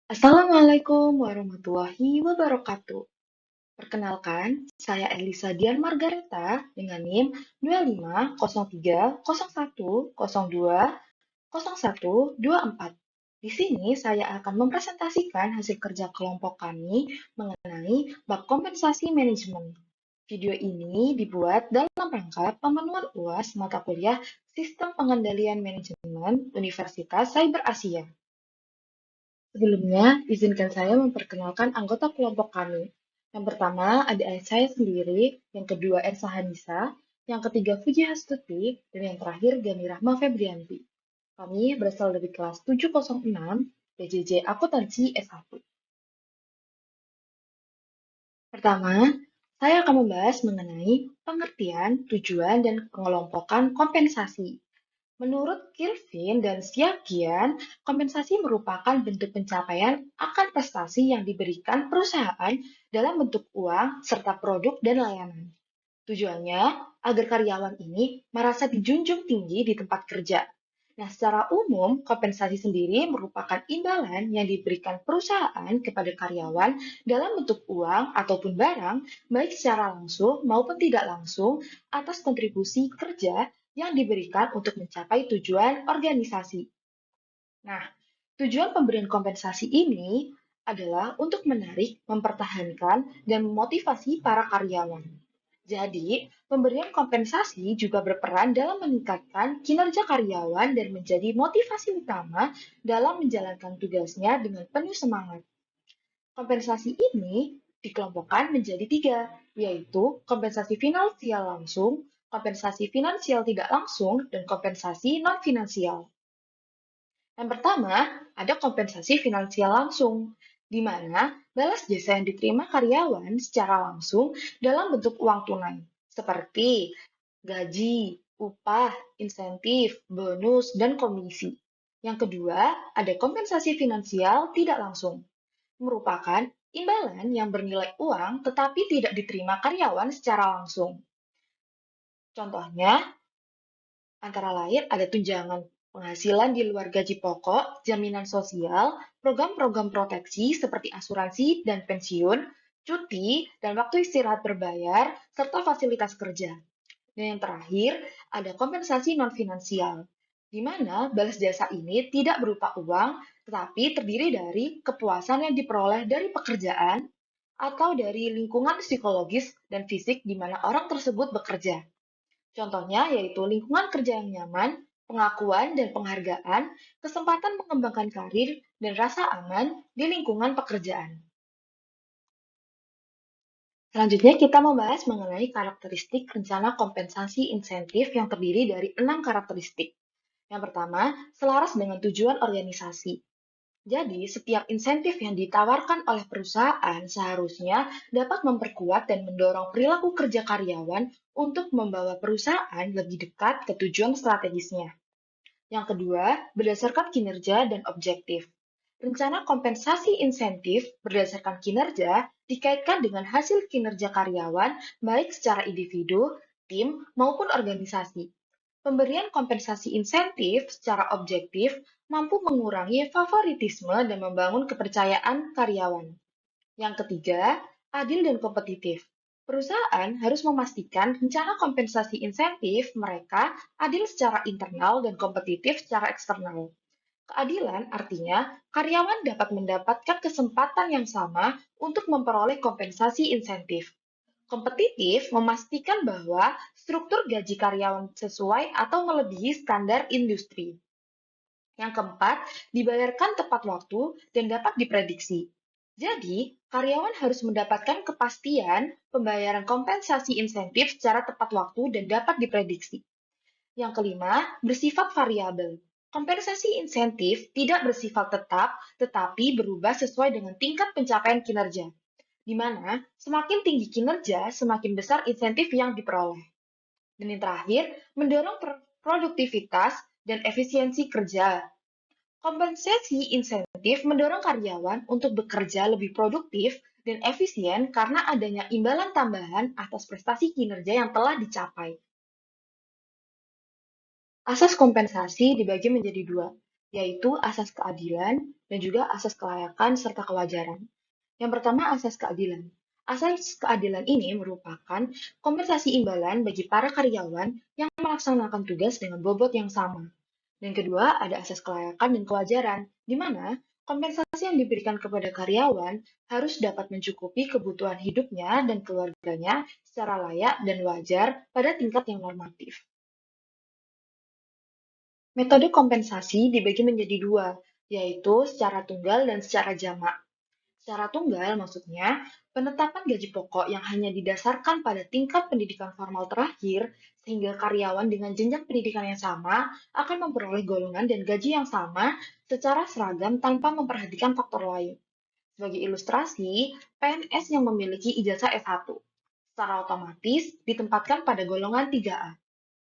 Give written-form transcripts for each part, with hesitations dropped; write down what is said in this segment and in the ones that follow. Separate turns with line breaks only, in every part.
Assalamualaikum warahmatullahi wabarakatuh. Perkenalkan, saya Elisa Dian Margareta dengan NIM 250301020124. Di sini saya akan mempresentasikan hasil kerja kelompok kami mengenai bab kompensasi manajemen. Video ini dibuat dalam rangka pemenuhan UAS mata kuliah Sistem Pengendalian Manajemen Universitas Cyber Asia. Sebelumnya, izinkan saya memperkenalkan anggota kelompok kami. Yang pertama, ada saya sendiri, yang kedua Ersa Hanisa, yang ketiga Fuji Hastuti, dan yang terakhir Gani Rahma Febrianti. Kami berasal dari kelas 706 PJJ Akuntansi S1. Pertama, saya akan membahas mengenai pengertian, tujuan, dan pengelompokan kompensasi. Menurut Kelvin dan Siagian, kompensasi merupakan bentuk pencapaian akan prestasi yang diberikan perusahaan dalam bentuk uang serta produk dan layanan. Tujuannya agar karyawan ini merasa dijunjung tinggi di tempat kerja. Nah, secara umum, kompensasi sendiri merupakan imbalan yang diberikan perusahaan kepada karyawan dalam bentuk uang ataupun barang, baik secara langsung maupun tidak langsung, atas kontribusi kerja yang diberikan untuk mencapai tujuan organisasi. Nah, tujuan pemberian kompensasi ini adalah untuk menarik, mempertahankan, dan memotivasi para karyawan. Jadi, pemberian kompensasi juga berperan dalam meningkatkan kinerja karyawan dan menjadi motivasi utama dalam menjalankan tugasnya dengan penuh semangat. Kompensasi ini dikelompokkan menjadi tiga, yaitu kompensasi finansial langsung, kompensasi finansial tidak langsung, dan kompensasi non-finansial. Yang pertama, ada kompensasi finansial langsung, di mana balas jasa yang diterima karyawan secara langsung dalam bentuk uang tunai, seperti gaji, upah, insentif, bonus, dan komisi. Yang kedua, ada kompensasi finansial tidak langsung, merupakan imbalan yang bernilai uang tetapi tidak diterima karyawan secara langsung. Contohnya, antara lain ada tunjangan penghasilan di luar gaji pokok, jaminan sosial, program-program proteksi seperti asuransi dan pensiun, cuti, dan waktu istirahat berbayar, serta fasilitas kerja. Dan yang terakhir, ada kompensasi non-finansial, di mana balas jasa ini tidak berupa uang, tetapi terdiri dari kepuasan yang diperoleh dari pekerjaan atau dari lingkungan psikologis dan fisik di mana orang tersebut bekerja. Contohnya yaitu lingkungan kerja yang nyaman, pengakuan dan penghargaan, kesempatan mengembangkan karir, dan rasa aman di lingkungan pekerjaan. Selanjutnya kita membahas mengenai karakteristik rencana kompensasi insentif yang terdiri dari 6 karakteristik. Yang pertama, selaras dengan tujuan organisasi. Jadi, setiap insentif yang ditawarkan oleh perusahaan seharusnya dapat memperkuat dan mendorong perilaku kerja karyawan untuk membawa perusahaan lebih dekat ke tujuan strategisnya. Yang kedua, berdasarkan kinerja dan objektif. Rencana kompensasi insentif berdasarkan kinerja dikaitkan dengan hasil kinerja karyawan baik secara individu, tim, maupun organisasi. Pemberian kompensasi insentif secara objektif mampu mengurangi favoritisme dan membangun kepercayaan karyawan. Yang ketiga, adil dan kompetitif. Perusahaan harus memastikan rencana kompensasi insentif mereka adil secara internal dan kompetitif secara eksternal. Keadilan artinya karyawan dapat mendapatkan kesempatan yang sama untuk memperoleh kompensasi insentif. Kompetitif memastikan bahwa struktur gaji karyawan sesuai atau melebihi standar industri. Yang keempat, dibayarkan tepat waktu dan dapat diprediksi. Jadi, karyawan harus mendapatkan kepastian pembayaran kompensasi insentif secara tepat waktu dan dapat diprediksi. Yang kelima, bersifat variabel. Kompensasi insentif tidak bersifat tetap, tetapi berubah sesuai dengan tingkat pencapaian kinerja, di mana semakin tinggi kinerja, semakin besar insentif yang diperoleh. Dan yang terakhir, mendorong produktivitas dan efisiensi kerja. Kompensasi insentif mendorong karyawan untuk bekerja lebih produktif dan efisien karena adanya imbalan tambahan atas prestasi kinerja yang telah dicapai. Asas kompensasi dibagi menjadi dua, yaitu asas keadilan dan juga asas kelayakan serta kewajaran. Yang pertama, asas keadilan. Asas keadilan ini merupakan kompensasi imbalan bagi para karyawan yang melaksanakan tugas dengan bobot yang sama. Dan kedua, ada asas kelayakan dan kewajaran, di mana kompensasi yang diberikan kepada karyawan harus dapat mencukupi kebutuhan hidupnya dan keluarganya secara layak dan wajar pada tingkat yang normatif. Metode kompensasi dibagi menjadi dua, yaitu secara tunggal dan secara jamak. Secara tunggal maksudnya penetapan gaji pokok yang hanya didasarkan pada tingkat pendidikan formal terakhir, sehingga karyawan dengan jenjang pendidikan yang sama akan memperoleh golongan dan gaji yang sama secara seragam tanpa memperhatikan faktor lain. Sebagai ilustrasi, PNS yang memiliki ijazah S1 secara otomatis ditempatkan pada golongan 3A.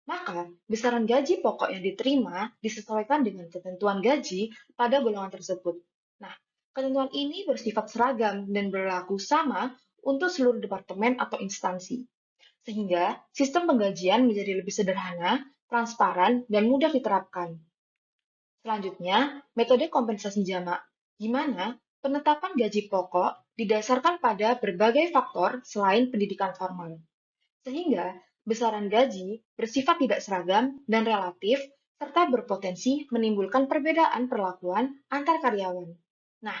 Maka, besaran gaji pokok yang diterima disesuaikan dengan ketentuan gaji pada golongan tersebut. Nah, ketentuan ini bersifat seragam dan berlaku sama untuk seluruh departemen atau instansi, sehingga sistem penggajian menjadi lebih sederhana, transparan, dan mudah diterapkan. Selanjutnya, metode kompensasi jamak, di mana penetapan gaji pokok didasarkan pada berbagai faktor selain pendidikan formal, sehingga besaran gaji bersifat tidak seragam dan relatif, serta berpotensi menimbulkan perbedaan perlakuan antar karyawan. Nah,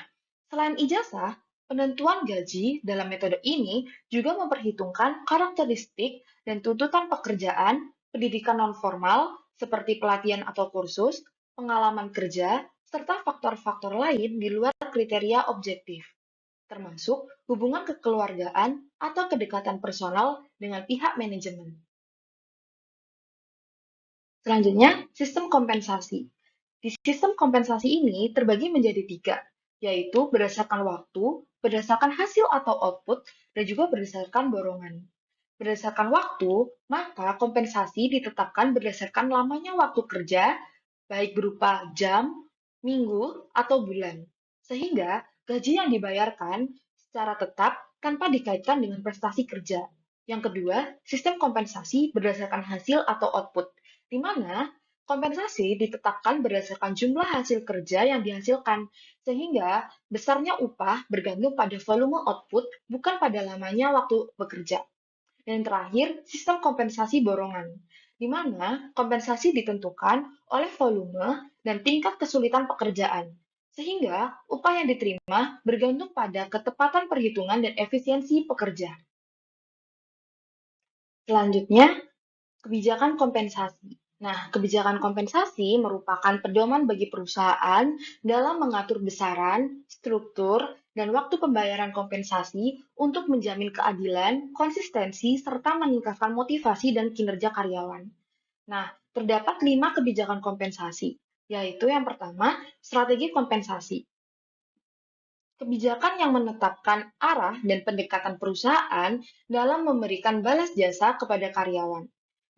selain ijazah, penentuan gaji dalam metode ini juga memperhitungkan karakteristik dan tuntutan pekerjaan, pendidikan nonformal seperti pelatihan atau kursus, pengalaman kerja, serta faktor-faktor lain di luar kriteria objektif, termasuk hubungan kekeluargaan atau kedekatan personal dengan pihak manajemen. Selanjutnya, sistem kompensasi. Di sistem kompensasi ini terbagi menjadi tiga, yaitu berdasarkan waktu, berdasarkan hasil atau output, dan juga berdasarkan dorongan. Berdasarkan waktu, maka kompensasi ditetapkan berdasarkan lamanya waktu kerja, baik berupa jam, minggu, atau bulan. Sehingga gaji yang dibayarkan secara tetap tanpa dikaitkan dengan prestasi kerja. Yang kedua, sistem kompensasi berdasarkan hasil atau output, di mana kompensasi ditetapkan berdasarkan jumlah hasil kerja yang dihasilkan, sehingga besarnya upah bergantung pada volume output, bukan pada lamanya waktu bekerja. Dan yang terakhir, sistem kompensasi borongan, di mana kompensasi ditentukan oleh volume dan tingkat kesulitan pekerjaan, sehingga upah yang diterima bergantung pada ketepatan perhitungan dan efisiensi pekerja. Selanjutnya, kebijakan kompensasi. Nah, kebijakan kompensasi merupakan pedoman bagi perusahaan dalam mengatur besaran, struktur, dan waktu pembayaran kompensasi untuk menjamin keadilan, konsistensi, serta meningkatkan motivasi dan kinerja karyawan. Nah, terdapat 5 kebijakan kompensasi, yaitu yang pertama, strategi kompensasi. Kebijakan yang menetapkan arah dan pendekatan perusahaan dalam memberikan balas jasa kepada karyawan.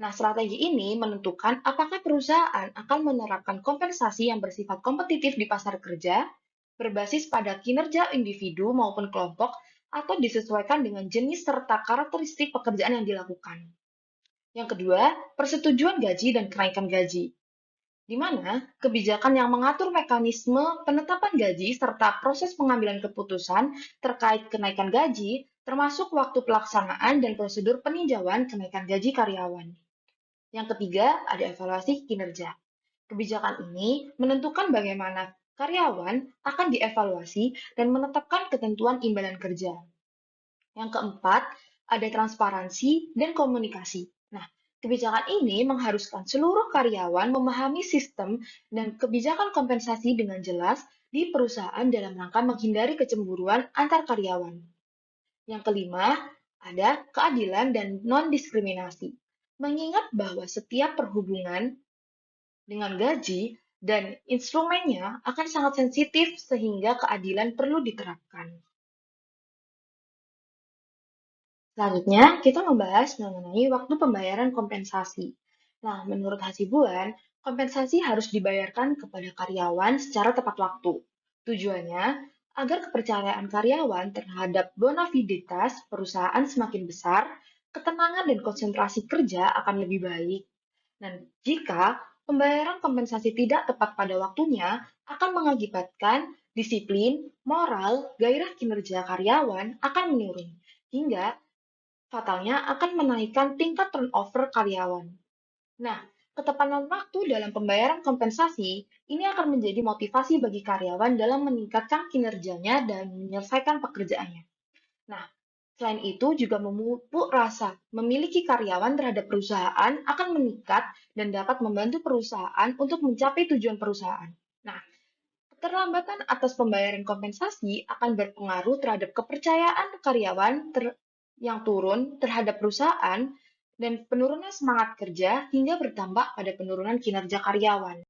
Nah, strategi ini menentukan apakah perusahaan akan menerapkan kompensasi yang bersifat kompetitif di pasar kerja, berbasis pada kinerja individu maupun kelompok, atau disesuaikan dengan jenis serta karakteristik pekerjaan yang dilakukan. Yang kedua, persetujuan gaji dan kenaikan gaji, di mana kebijakan yang mengatur mekanisme penetapan gaji serta proses pengambilan keputusan terkait kenaikan gaji, termasuk waktu pelaksanaan dan prosedur peninjauan kenaikan gaji karyawan. Yang ketiga, ada evaluasi kinerja. Kebijakan ini menentukan bagaimana karyawan akan dievaluasi dan menetapkan ketentuan imbalan kerja. Yang keempat, ada transparansi dan komunikasi. Nah, kebijakan ini mengharuskan seluruh karyawan memahami sistem dan kebijakan kompensasi dengan jelas di perusahaan dalam rangka menghindari kecemburuan antar karyawan. Yang kelima, ada keadilan dan non-diskriminasi. Mengingat bahwa setiap perhubungan dengan gaji dan instrumennya akan sangat sensitif sehingga keadilan perlu diterapkan. Selanjutnya, kita membahas mengenai waktu pembayaran kompensasi. Nah, menurut Hasibuan, kompensasi harus dibayarkan kepada karyawan secara tepat waktu. Tujuannya, agar kepercayaan karyawan terhadap bonafiditas perusahaan semakin besar, ketenangan dan konsentrasi kerja akan lebih baik. Dan jika pembayaran kompensasi tidak tepat pada waktunya akan mengakibatkan disiplin, moral, gairah kinerja karyawan akan menurun, hingga fatalnya akan menaikkan tingkat turnover karyawan. Nah, ketepatan waktu dalam pembayaran kompensasi ini akan menjadi motivasi bagi karyawan dalam meningkatkan kinerjanya dan menyelesaikan pekerjaannya. Nah, selain itu juga memupuk rasa memiliki karyawan terhadap perusahaan akan meningkat dan dapat membantu perusahaan untuk mencapai tujuan perusahaan. Nah, keterlambatan atas pembayaran kompensasi akan berpengaruh terhadap kepercayaan karyawan yang turun terhadap perusahaan dan penurunan semangat kerja hingga bertambah pada penurunan kinerja karyawan.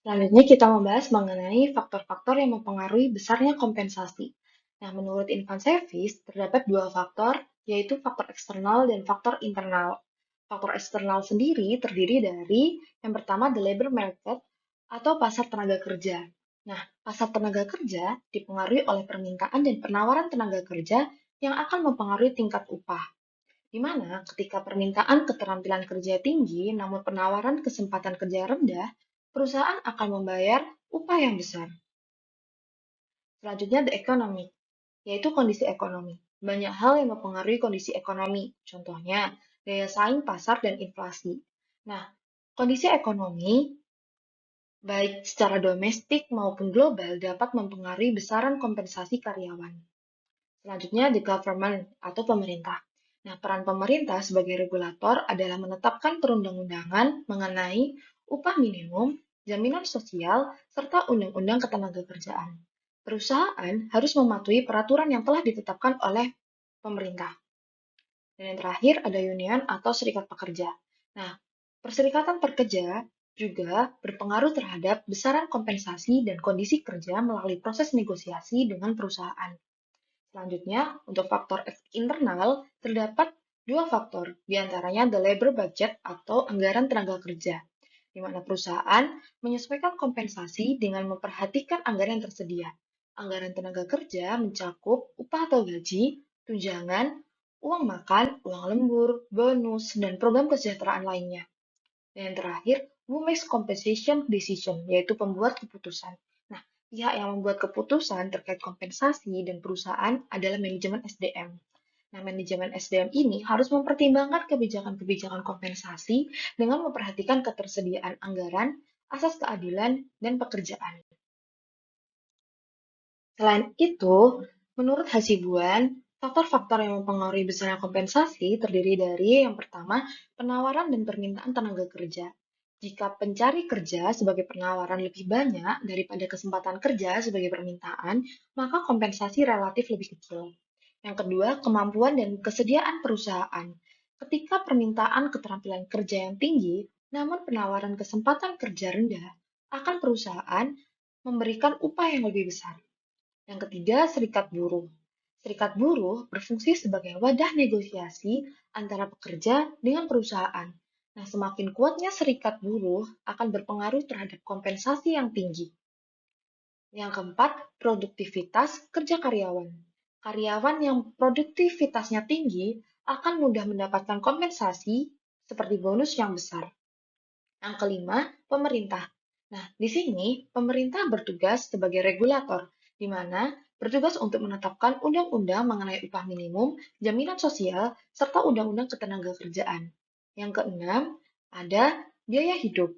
Selanjutnya kita membahas mengenai faktor-faktor yang mempengaruhi besarnya kompensasi. Nah, menurut Infant Service, terdapat dua faktor, yaitu faktor eksternal dan faktor internal. Faktor eksternal sendiri terdiri dari yang pertama the labor market atau pasar tenaga kerja. Nah, pasar tenaga kerja dipengaruhi oleh permintaan dan penawaran tenaga kerja yang akan mempengaruhi tingkat upah. Di mana ketika permintaan keterampilan kerja tinggi namun penawaran kesempatan kerja rendah, perusahaan akan membayar upah yang besar. Selanjutnya, the economy, yaitu kondisi ekonomi. Banyak hal yang mempengaruhi kondisi ekonomi, contohnya daya saing pasar dan inflasi. Nah, kondisi ekonomi, baik secara domestik maupun global, dapat mempengaruhi besaran kompensasi karyawan. Selanjutnya, the government atau pemerintah. Nah, peran pemerintah sebagai regulator adalah menetapkan perundang-undangan mengenai upah minimum, jaminan sosial, serta undang-undang ketenagakerjaan. Perusahaan harus mematuhi peraturan yang telah ditetapkan oleh pemerintah. Dan yang terakhir ada union atau serikat pekerja. Nah, perserikatan pekerja juga berpengaruh terhadap besaran kompensasi dan kondisi kerja melalui proses negosiasi dengan perusahaan. Selanjutnya, untuk faktor internal, terdapat dua faktor, diantaranya the labor budget atau anggaran tenaga kerja, di mana perusahaan menyesuaikan kompensasi dengan memperhatikan anggaran yang tersedia. Anggaran tenaga kerja mencakup upah atau gaji, tunjangan, uang makan, uang lembur, bonus, dan program kesejahteraan lainnya. Dan yang terakhir, who makes compensation decision, yaitu pembuat keputusan. Nah, pihak yang membuat keputusan terkait kompensasi dan perusahaan adalah manajemen SDM. Nah, manajemen SDM ini harus mempertimbangkan kebijakan-kebijakan kompensasi dengan memperhatikan ketersediaan anggaran, asas keadilan, dan pekerjaan. Selain itu, menurut Hasibuan, faktor-faktor yang mempengaruhi besarnya kompensasi terdiri dari yang pertama, penawaran dan permintaan tenaga kerja. Jika pencari kerja sebagai penawaran lebih banyak daripada kesempatan kerja sebagai permintaan, maka kompensasi relatif lebih kecil. Yang kedua, kemampuan dan kesediaan perusahaan. Ketika permintaan keterampilan kerja yang tinggi, namun penawaran kesempatan kerja rendah, akan perusahaan memberikan upah yang lebih besar. Yang ketiga, serikat buruh. Serikat buruh berfungsi sebagai wadah negosiasi antara pekerja dengan perusahaan. Nah, semakin kuatnya serikat buruh akan berpengaruh terhadap kompensasi yang tinggi. Yang keempat, produktivitas kerja karyawan. Karyawan yang produktivitasnya tinggi akan mudah mendapatkan kompensasi seperti bonus yang besar. Yang kelima, pemerintah. Nah, di sini pemerintah bertugas sebagai regulator, di mana bertugas untuk menetapkan undang-undang mengenai upah minimum, jaminan sosial, serta undang-undang ketenagakerjaan. Yang keenam, ada biaya hidup.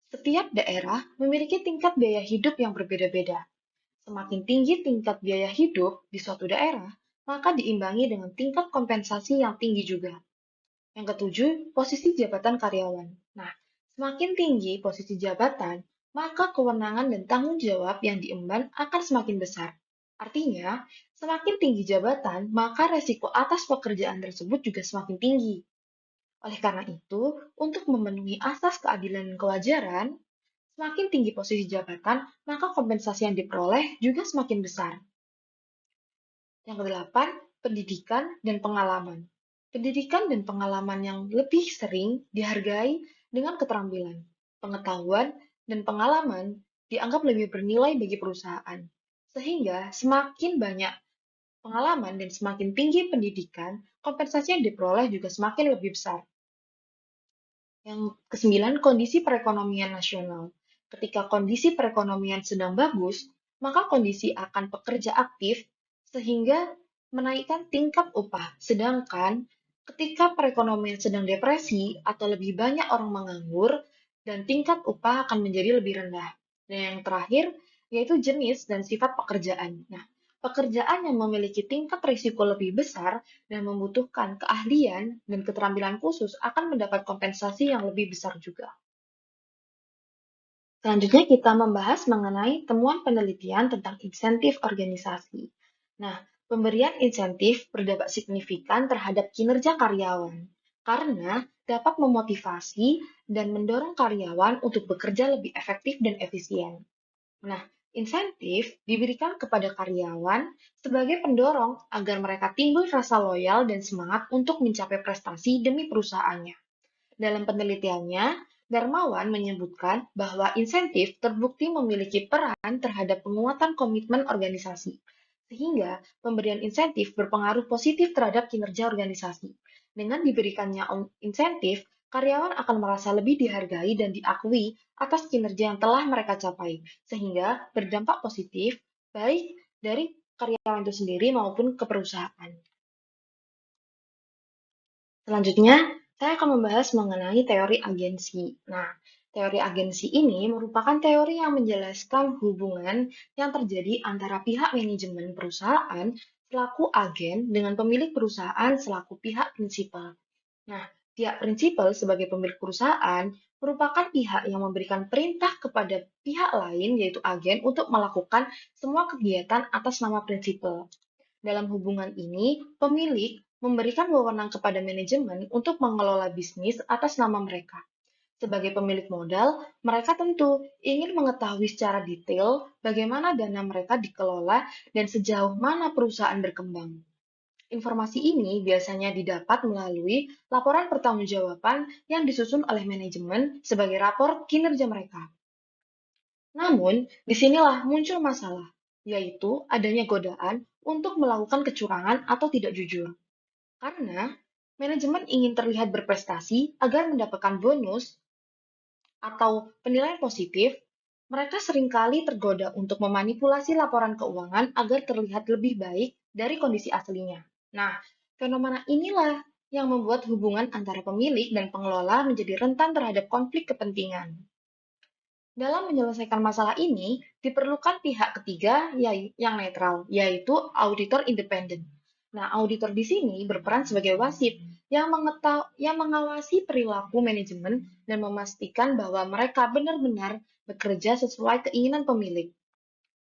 Setiap daerah memiliki tingkat biaya hidup yang berbeda-beda. Semakin tinggi tingkat biaya hidup di suatu daerah, maka diimbangi dengan tingkat kompensasi yang tinggi juga. Yang ketujuh, posisi jabatan karyawan. Nah, semakin tinggi posisi jabatan, maka kewenangan dan tanggung jawab yang diemban akan semakin besar. Artinya, semakin tinggi jabatan, maka resiko atas pekerjaan tersebut juga semakin tinggi. Oleh karena itu, untuk memenuhi asas keadilan dan kewajaran, semakin tinggi posisi jabatan, maka kompensasi yang diperoleh juga semakin besar. Yang kedelapan, pendidikan dan pengalaman. Pendidikan dan pengalaman yang lebih sering dihargai dengan keterampilan, pengetahuan, dan pengalaman dianggap lebih bernilai bagi perusahaan. Sehingga semakin banyak pengalaman dan semakin tinggi pendidikan, kompensasi yang diperoleh juga semakin lebih besar. Yang kesembilan, kondisi perekonomian nasional. Ketika kondisi perekonomian sedang bagus, maka kondisi akan pekerja aktif sehingga menaikkan tingkat upah. Sedangkan ketika perekonomian sedang depresi atau lebih banyak orang menganggur, dan tingkat upah akan menjadi lebih rendah. Dan yang terakhir, yaitu jenis dan sifat pekerjaan. Nah, pekerjaan yang memiliki tingkat risiko lebih besar dan membutuhkan keahlian dan keterampilan khusus akan mendapat kompensasi yang lebih besar juga. Selanjutnya kita membahas mengenai temuan penelitian tentang insentif organisasi. Nah, pemberian insentif berdampak signifikan terhadap kinerja karyawan karena dapat memotivasi dan mendorong karyawan untuk bekerja lebih efektif dan efisien. Nah, insentif diberikan kepada karyawan sebagai pendorong agar mereka timbul rasa loyal dan semangat untuk mencapai prestasi demi perusahaannya. Dalam penelitiannya, Darmawan menyebutkan bahwa insentif terbukti memiliki peran terhadap penguatan komitmen organisasi, sehingga pemberian insentif berpengaruh positif terhadap kinerja organisasi. Dengan diberikannya insentif, karyawan akan merasa lebih dihargai dan diakui atas kinerja yang telah mereka capai, sehingga berdampak positif baik dari karyawan itu sendiri maupun ke perusahaan. Selanjutnya, saya akan membahas mengenai teori agensi. Nah, teori agensi ini merupakan teori yang menjelaskan hubungan yang terjadi antara pihak manajemen perusahaan selaku agen dengan pemilik perusahaan selaku pihak prinsipal. Nah, pihak prinsipal sebagai pemilik perusahaan merupakan pihak yang memberikan perintah kepada pihak lain, yaitu agen, untuk melakukan semua kegiatan atas nama prinsipal. Dalam hubungan ini, pemilik memberikan wewenang kepada manajemen untuk mengelola bisnis atas nama mereka. Sebagai pemilik modal, mereka tentu ingin mengetahui secara detail bagaimana dana mereka dikelola dan sejauh mana perusahaan berkembang. Informasi ini biasanya didapat melalui laporan pertanggungjawaban yang disusun oleh manajemen sebagai rapor kinerja mereka. Namun, disinilah muncul masalah, yaitu adanya godaan untuk melakukan kecurangan atau tidak jujur. Karena manajemen ingin terlihat berprestasi agar mendapatkan bonus atau penilaian positif, mereka seringkali tergoda untuk memanipulasi laporan keuangan agar terlihat lebih baik dari kondisi aslinya. Nah, fenomena inilah yang membuat hubungan antara pemilik dan pengelola menjadi rentan terhadap konflik kepentingan. Dalam menyelesaikan masalah ini, diperlukan pihak ketiga yang netral, yaitu auditor independen. Nah, auditor di sini berperan sebagai wasit yang mengawasi perilaku manajemen dan memastikan bahwa mereka benar-benar bekerja sesuai keinginan pemilik.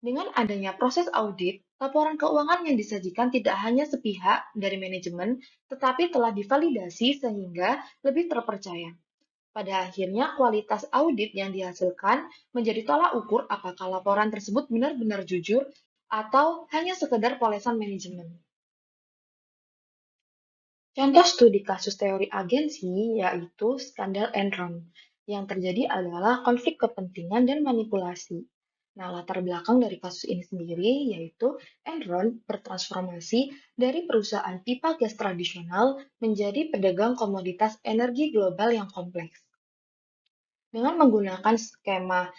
Dengan adanya proses audit, laporan keuangan yang disajikan tidak hanya sepihak dari manajemen, tetapi telah divalidasi sehingga lebih terpercaya. Pada akhirnya, kualitas audit yang dihasilkan menjadi tolak ukur apakah laporan tersebut benar-benar jujur atau hanya sekedar polesan manajemen. Contoh studi kasus teori agensi yaitu skandal Enron. Yang terjadi adalah konflik kepentingan dan manipulasi. Nah, latar belakang dari kasus ini sendiri yaitu Enron bertransformasi dari perusahaan pipa gas tradisional menjadi pedagang komoditas energi global yang kompleks. Dengan menggunakan skema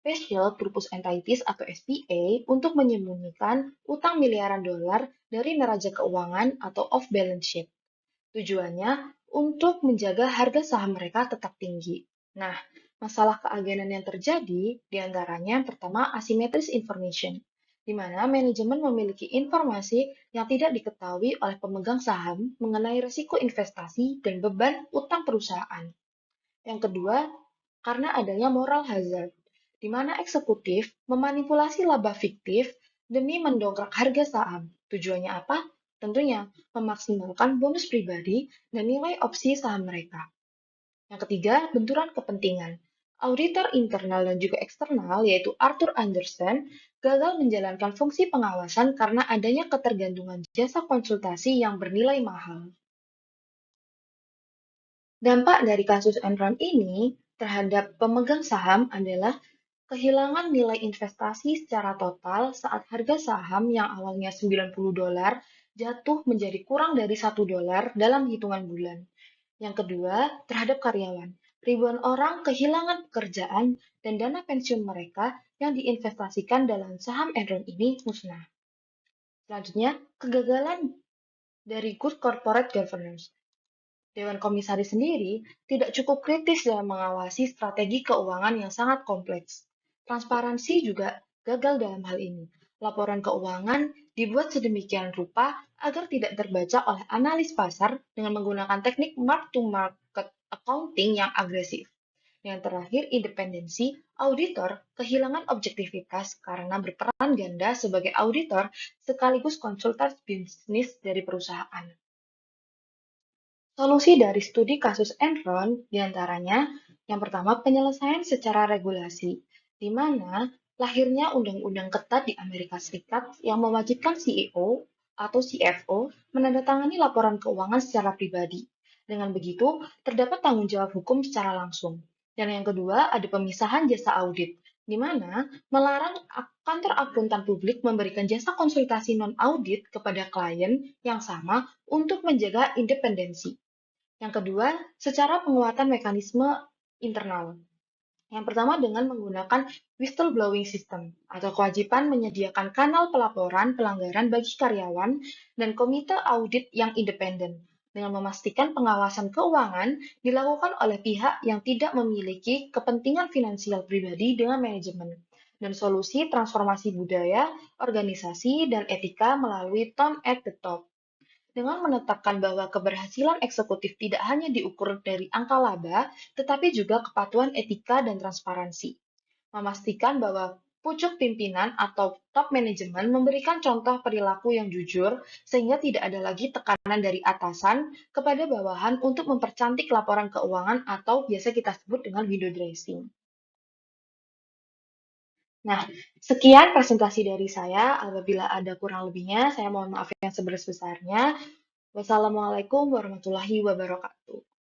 Special Purpose Entities atau SPA untuk menyembunyikan utang miliaran dolar dari neraca keuangan atau off-balance sheet. Tujuannya untuk menjaga harga saham mereka tetap tinggi. Nah, masalah keagenan yang terjadi diantaranya yang pertama asymmetric information, di mana manajemen memiliki informasi yang tidak diketahui oleh pemegang saham mengenai risiko investasi dan beban utang perusahaan. Yang kedua, karena adanya moral hazard, di mana eksekutif memanipulasi laba fiktif demi mendongkrak harga saham. Tujuannya apa? Tentunya memaksimalkan bonus pribadi dan nilai opsi saham mereka. Yang ketiga, benturan kepentingan. Auditor internal dan juga eksternal, yaitu Arthur Andersen, gagal menjalankan fungsi pengawasan karena adanya ketergantungan jasa konsultasi yang bernilai mahal. Dampak dari kasus Enron ini terhadap pemegang saham adalah kehilangan nilai investasi secara total saat harga saham yang awalnya $90 jatuh menjadi kurang dari $1 dalam hitungan bulan. Yang kedua, terhadap karyawan. ribuan orang kehilangan pekerjaan dan dana pensiun mereka yang diinvestasikan dalam saham Enron ini musnah. Selanjutnya, kegagalan dari good corporate governance. Dewan Komisaris sendiri tidak cukup kritis dalam mengawasi strategi keuangan yang sangat kompleks. Transparansi juga gagal dalam hal ini. Laporan keuangan dibuat sedemikian rupa agar tidak terbaca oleh analis pasar dengan menggunakan teknik mark-to-market accounting yang agresif. Yang terakhir, independensi. Auditor kehilangan objektivitas karena berperan ganda sebagai auditor sekaligus konsultan bisnis dari perusahaan. Solusi dari studi kasus Enron diantaranya, yang pertama penyelesaian secara regulasi, di mana lahirnya undang-undang ketat di Amerika Serikat yang mewajibkan CEO atau CFO menandatangani laporan keuangan secara pribadi. Dengan begitu, terdapat tanggung jawab hukum secara langsung. Dan yang kedua, ada pemisahan jasa audit, di mana melarang kantor akuntan publik memberikan jasa konsultasi non-audit kepada klien yang sama untuk menjaga independensi. Yang kedua, secara penguatan mekanisme internal. Yang pertama dengan menggunakan whistleblowing system atau kewajiban menyediakan kanal pelaporan pelanggaran bagi karyawan dan komite audit yang independen dengan memastikan pengawasan keuangan dilakukan oleh pihak yang tidak memiliki kepentingan finansial pribadi dengan manajemen dan solusi transformasi budaya, organisasi, dan etika melalui tone at the top dengan menetapkan bahwa keberhasilan eksekutif tidak hanya diukur dari angka laba, tetapi juga kepatuhan etika dan transparansi. Memastikan bahwa pucuk pimpinan atau top manajemen memberikan contoh perilaku yang jujur, sehingga tidak ada lagi tekanan dari atasan kepada bawahan untuk mempercantik laporan keuangan atau biasa kita sebut dengan window dressing. Nah, sekian presentasi dari saya. Apabila ada kurang lebihnya, saya mohon maaf yang sebesar-besarnya. Wassalamualaikum warahmatullahi wabarakatuh.